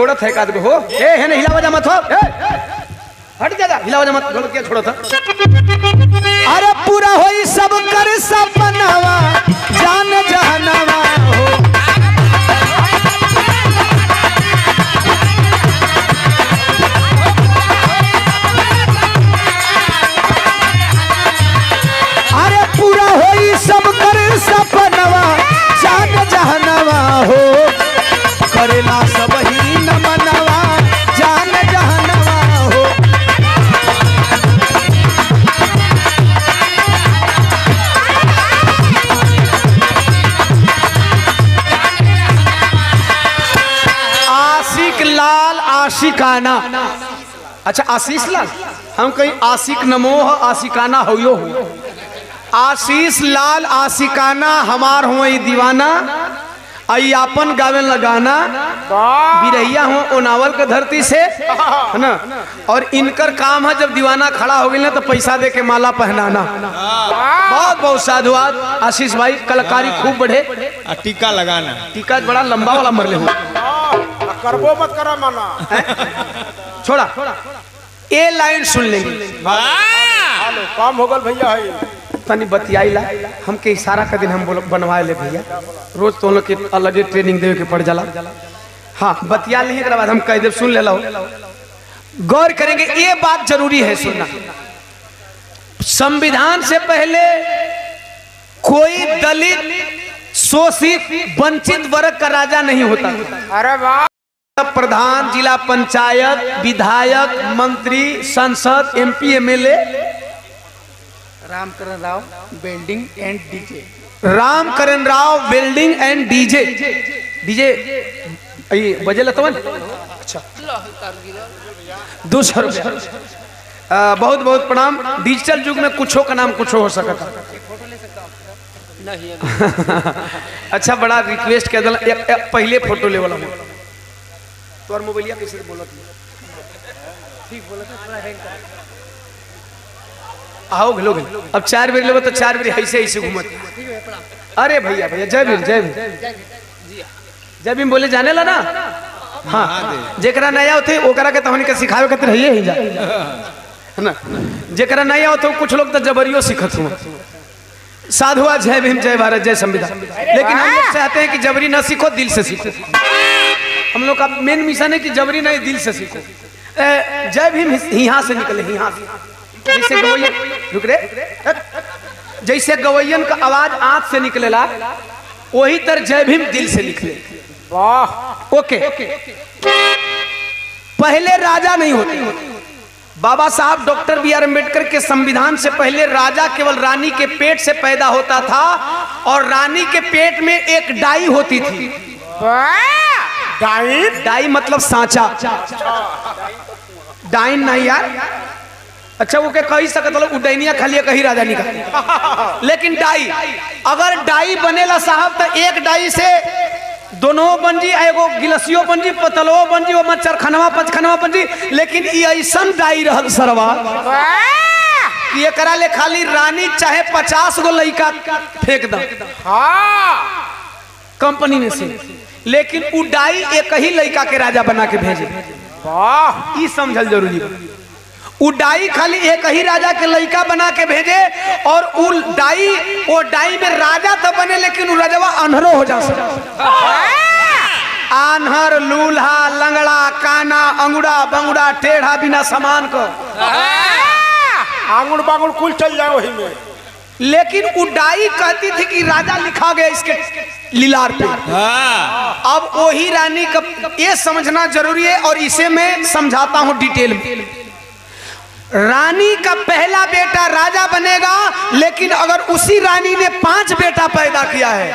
छोड़त है काद को हो ए है नहीं हिलावा जा मत हो ए हट जा हिलावा जा मत ढोलकिया छोड़ो था। अरे पूरा होई सब कर सपनावा जान जहनवा हो। अरे पूरा होई सब कर सपनावा जान जहनवा हो। करेला सब ही नमनवा जान जहनवा हो। आशिक लाल आशिकाना। अच्छा आशीष लाल हम कहीं आशिक नमोह आशिकाना हो यो हो। आशीष लाल आशिकाना हमार हो दीवाना आई आपन गावे लगाना बिरहिया हो ओ नावल के धरती से है ना। और इनकर काम है जब दीवाना खड़ा हो गई ना तो पैसा दे के माला पहनाना। बहुत बहुत साधुवाद आशीष भाई कलाकारी खूब बढ़े। टीका लगाना टीका बड़ा लंबा वाला मरले हो करबो मत करा माना छोड़ा ए लाइन सुन लेंगे। हेलो काम हो गल भैया है तनी बतियाईला हमके इशारा का दिन हम बनवाए ले भैया रोज तो लोग के अलग ट्रेनिंग देवे के पड़ जाला। हाँ बतिया लें एक बाद हम कह दे सुन ले लो गौर करेंगे ये बात जरूरी है सुनना। संविधान से पहले कोई दलित शोषित वंचित वर्ग का राजा नहीं होता। अरे वाह प्रधान जिला पंचायत विधायक मंत्री संसद MP MLA Ramkaran Rao building and DJ. Ramkaran Rao building and DJ DJ बजे लतवन। अच्छा 200 रुपया बहुत बहुत प्रणाम। डिजिटल युग में कुछो का नाम कुछो हो सकता। अच्छा बड़ा रिक्वेस्ट कर दिला पहले फोटो ले वाला तोर मोबाइलिया कैसे बोलत ठीक बोलत थोड़ा हैंग कर आओ घलो अब 4 बेर लेबो तो 4 बेर ऐसे ऐसे घूमत। अरे भैया भैया जय भीम जय भीम जय भीम बोले जाने ला ना। हाँ जेकरा नया होते ओकरा के तहनी के सिखावे खातिर है ही जा है ना। जेकरा नया होते कुछ लोग तो जबरियो सिखत हुआ। साधुआ जय भीम जय भारत जय संविधान। लेकिन हम लोग चाहते हैं कि जबरी ना सीखो दिल से सीखो। हम लोग का मेन मिशन है कि जबरी नहीं दिल से सीखो। जय भीम यहाँ से निकले यहाँ से जैसे गवैयन रुक रे जैसे गवैयन का आवाज आंख से निकलेला वही तरह जय भीम दिल से निकले। वाह ओके पहले राजा नहीं होते। बाबा साहब डॉक्टर बी आर अम्बेडकर के संविधान से पहले राजा केवल रानी के पेट से पैदा होता था और रानी के पेट में एक डाई होती थी। डाइन डाई मतलब सांचा डाइन नहीं यार। अच्छा वो के कही सकत लोग उडैनिया खाली कही राजा निकाल। लेकिन डाई अगर डाई बनेला साहब तो एक डाई से दोनों बन जी एगो गिलसियो बन जी पतलो बन जी वो चरखनवा पचखनवा बन जी। लेकिन ये ऐसन डाई रहल सरवा कि एकरा ले खाली रानी चाहे 50 गो लड़का फेंक द कंपनी में से। लेकिन उ डाई एक ही लड़का के राजा बना के भेजे। वाह ये समझल जरूरी है। उ डाई खाली एक ही राजा के लड़का बना के भेजे और उ डाई वो डाई में राजा तो बने लेकिन उ राजवा अनहरो हो जा सके। आन्हर लूल्हा लंगड़ा काना अंगुड़ा बंगुड़ा टेढ़ा बिना समान को आंगुड़ बांगुड़ कुल चल जाए वही में। लेकिन उडाई कहती थी कि राजा लिखा गया इसके लीलार पे। अब वही रानी का ये समझना जरूरी है और इसे मैं समझाता हूं डिटेल में। रानी का पहला बेटा राजा बनेगा लेकिन अगर उसी रानी ने 5 बेटा पैदा किया है।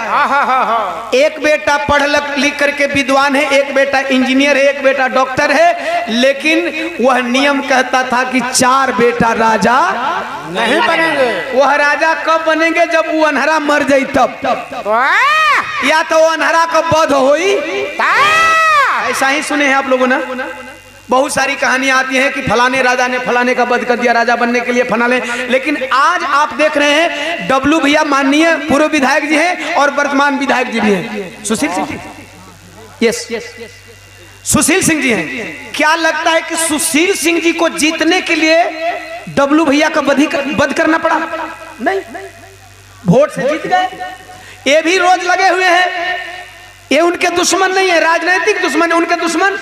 एक बेटा पढ़ लिख करके विद्वान है, एक बेटा इंजीनियर है, एक बेटा डॉक्टर है, लेकिन वह नियम कहता था कि 4 बेटा राजा नहीं बनेंगे। वह राजा कब बनेंगे जब वो अनहरा मर जाए तब, या तो वो अनहरा का वध होई। ऐसा ही सुने हैं आप लोगों ने। बहुत सारी कहानियां आती हैं कि फलाने राजा ने फलाने का वध कर दिया राजा बनने के लिए फलाने। लेकिन आज आप देख रहे हैं डब्लू भैया माननीय पूर्व विधायक जी हैं और वर्तमान विधायक जी भी हैं, सुशील सिंह जी। यस सुशील सिंह जी हैं। क्या लगता है कि सुशील सिंह जी को जीतने के लिए डब्लू भैया का वध करना पड़ा? नहीं, वोट से जीत गए। ये भी रोज लगे हुए हैं, ये उनके दुश्मन नहीं है, राजनीतिक दुश्मन है, उनके दुश्मन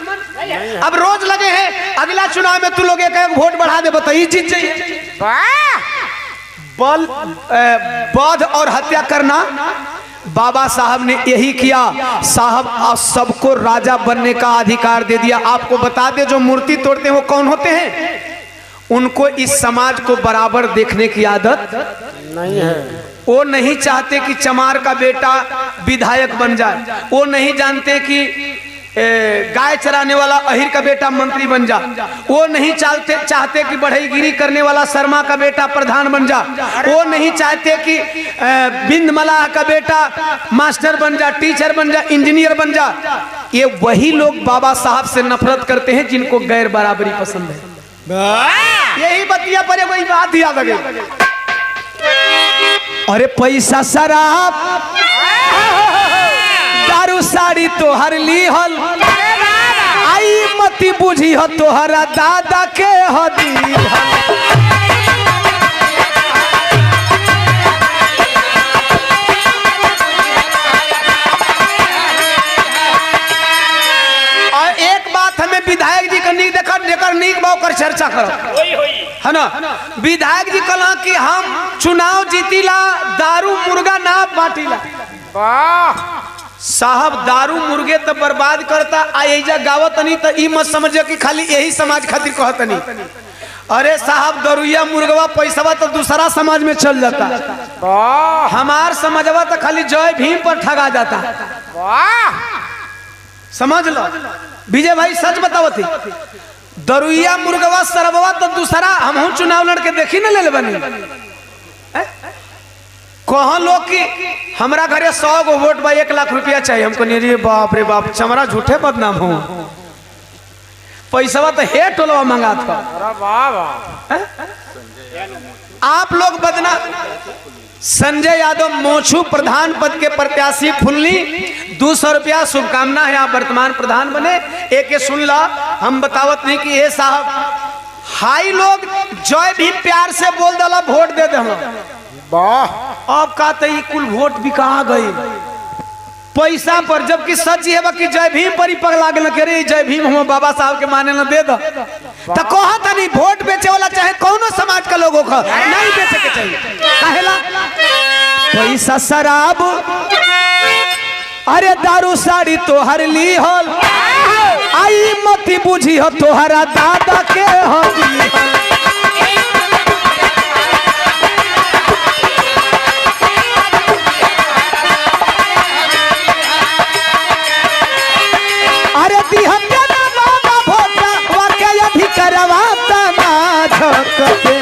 अब रोज लगे हैं। अगला चुनाव में तू लोग एक वोट बढ़ा दे, बताइए जीत जाइए। वध और हत्या करना बाबा साहब ने यही किया। साहब आप सबको राजा बनने का अधिकार दे दिया। आपको बता दे, जो मूर्ति तोड़ते हैं वो कौन होते हैं? उनको इस समाज को बराबर देखने की आदत नहीं है। वो नहीं चाहते कि चमार का बेटा विधायक बन जाए, वो नहीं जानते कि गाय चराने वाला अहिर का बेटा मंत्री बन जा, वो नहीं चाहते कि बढ़ईगिरी करने वाला शर्मा का बेटा प्रधान बन जा, वो नहीं चाहते कि बिंद मलाह का बेटा मास्टर बन जा, टीचर बन जा, इंजीनियर बन जा। ये वही लोग बाबा साहब से नफरत करते हैं जिनको गैर बराबरी पसंद है। यही बतिया पर वही बात याद आ गई। अरे पैसा शराब दारू साड़ी तोहर ली हल, आई मती बुझी हो तोहरा दादा के हदी। और एक बात हमें विधायक जी का नहीं देखा, जेकर नीक बाव कर चर्चा करो, है ना? विधायक जी कहला कि हम चुनाव जीतीला, दारू मुर्गा ना बाटीला। साहब दारू मुर्गे तो बर्बाद करता, आइजा गावत नहीं तो ई मत समझो कि खाली यही समाज खातिर कहत नहीं। अरे साहब दरुया मुर्गवा पैसावा तो दूसरा समाज में चल जाता, हमार समझवा तो खाली जय भीम पर ठगा जाता। समझ लो विजय भाई, सच बताओ थी, दरुया मुर्गवा सरबवा तो दूसरा हम चुनाव लड़के देखी ना ले बनी। कहा लोग कि हमरा घरे 100 गो वोट बा, 1 लाख रुपया चाहिए हमको। नहीं रे बाप रे बाप, चमरा झूठे बदनाम हो, पैसा तो हे टोलवा मंगा था। आप लोग बदनाम। संजय यादव मोछू प्रधान पद के प्रत्याशी फुल्ली, 200 रुपया शुभकामना है, आप वर्तमान प्रधान बने। एक सुन ला, हम बतावत नहीं कि ये साहब हाई लोग जय भी प्यार से बोल दला, वोट दे दे हम। वाह, अब का तई कुल वोट भी कहाँ गई पैसा पर, जबकि सच ये बा कि जय भीम पर ही पगला गल के रे जय भीम हम बाबा साहब के माने न दे दो। तो कहा था नहीं वोट बेचे वाला चाहे कौनो समाज का लोगों का नहीं बेचे के चाहिए। काहेला? पैसा शराब अरे दारू साड़ी तोहर ली हल, आई मती बुझी हो तोहरा दादा के हदी। अरे दिहत्या ना बाबा भोटा वाके अधिकारवा तना झकते।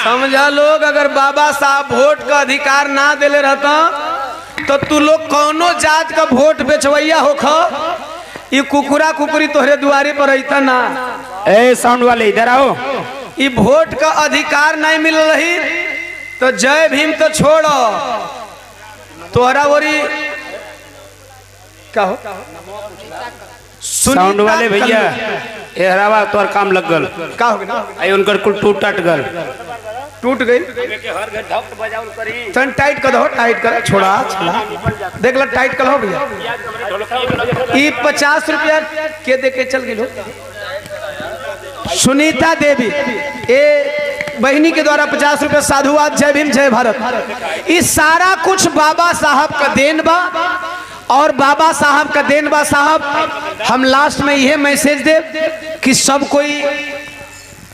समझा लोग, अगर बाबा साहब वोट का अधिकार ना देले रहता तो तू लोग कौनो जात का वोट बेचवैया होखा, ये कुकुरा कुकुरी तोहरे दुआरे पर रहता ना। ए साउंड वाले इधर आओ। ये वोट का अधिकार नहीं मिल रही तो जय भीम तो छोड़ो, तोहरा वोरी कहो। साउंड वाले भैया, ए हरावा तोर काम लग गल का हो गया? आई उनकर कुल टूट गल, टूट गई। तन टाइट कर दो, टाइट कर, छोड़ा देख लो, टाइट कर लो भैया। ये 50 रुपया के दे के चल गई। सुनीता देवी ए बहनी के द्वारा 50 रुपया साधुवाद, जय भीम जय भारत। इस सारा कुछ बाबा साहब का देन बा, और बाबा साहब का देन बा। साहब हम लास्ट में यह मैसेज दे कि सब कोई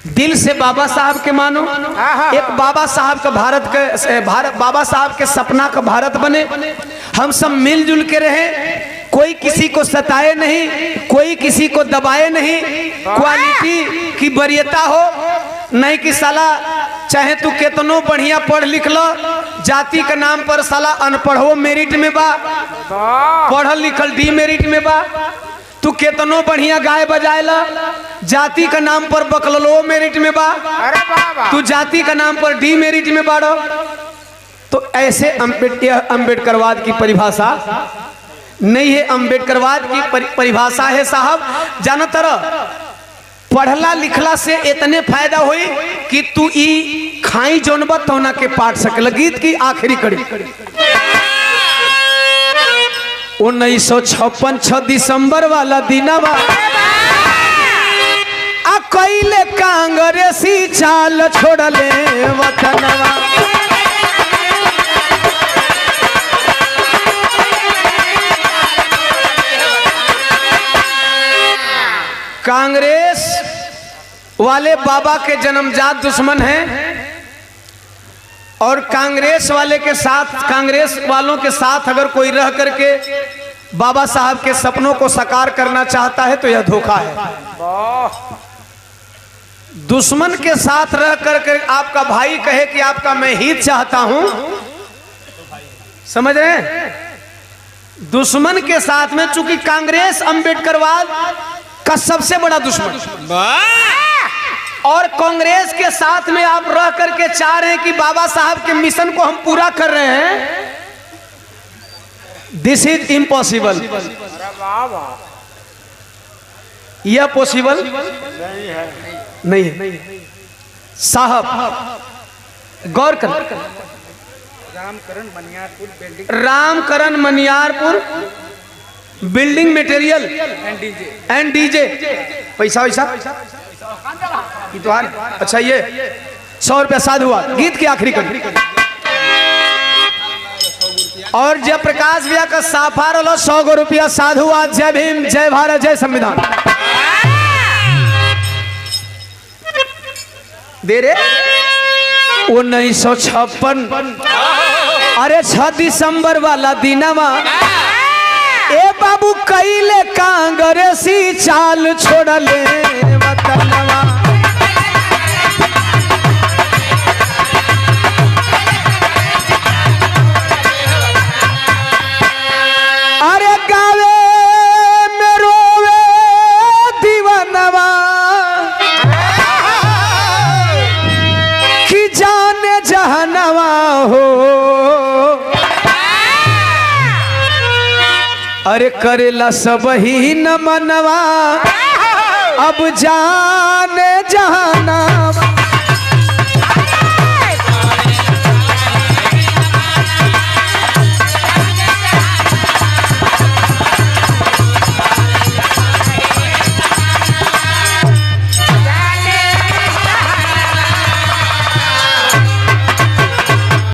दिल से बाबा साहब के मानो, एक बाबा साहब का भारत के बाबा साहब के सपना का भारत बने। हम सब मिलजुल के रहे, कोई किसी को सताए नहीं, कोई किसी को दबाए नहीं, क्वालिटी की वरीयता हो, नहीं कि साला चाहे तू केतनो बढ़िया पढ़ लिख लो, जाति के नाम पर साला अनपढ़ो मेरिट में बा, पढ़ल लिखल डीमेरिट में बा, तू केतनो बढ़िया गाय बजाए ला, जाति का नाम पर बकललो मेरिट में बा, तू जाति का नाम पर डीमेरिट में बाड़ो। तो ऐसे अम्बेडकरवाद की परिभाषा नहीं है। अम्बेडकरवाद की परिभाषा है साहब, जाना तरह पढ़ला लिखला से इतने फायदा हुई कि तू ई खाई जोनबत होना के पाठ सकल। गीत की आखिरी कड़ी 1956 6 दिसंबर वाला दिनवा आ कइले कांग्रेसी चाल छोड़ले वतनवा। कांग्रेस वाले बाबा के जन्मजात दुश्मन हैं और कांग्रेस वाले के साथ, कांग्रेस वालों के साथ अगर कोई रह करके बाबा साहब के सपनों को साकार करना चाहता है तो यह धोखा है। दुश्मन के साथ रह करके आपका भाई कहे कि आपका मैं हित चाहता हूं, समझ रहे हैं? दुश्मन के साथ में, चूंकि कांग्रेस अम्बेडकरवाद का सबसे बड़ा दुश्मन, और कांग्रेस के साथ में आप रह करके चाह रहे हैं कि बाबा साहब के मिशन को हम पूरा कर रहे हैं, दिस इज इम्पॉसिबल। यह पॉसिबल नहीं है साहब। गौर कर, Ramkaran Maniyarpur building material and DJ. पैसा वैसा अच्छा, ये 100 रुपया साधु हुआ। गीत की आखिरी कड़ी और जयप्रकाश भैया का साफा रहा 100 रुपया साधु हुआ। जय भीम, जय भारत, जय संविधान। दे रे 1956 अरे 6 दिसंबर वाला दिनवा ए बाबू कइले कांग्रेसी चाल छोड़ले वतनवा। अरे गावे में रोवे दीवानवा कि जाने जहनवा हो। अरे करेला सब ही न मनवा अब जाने जहाना।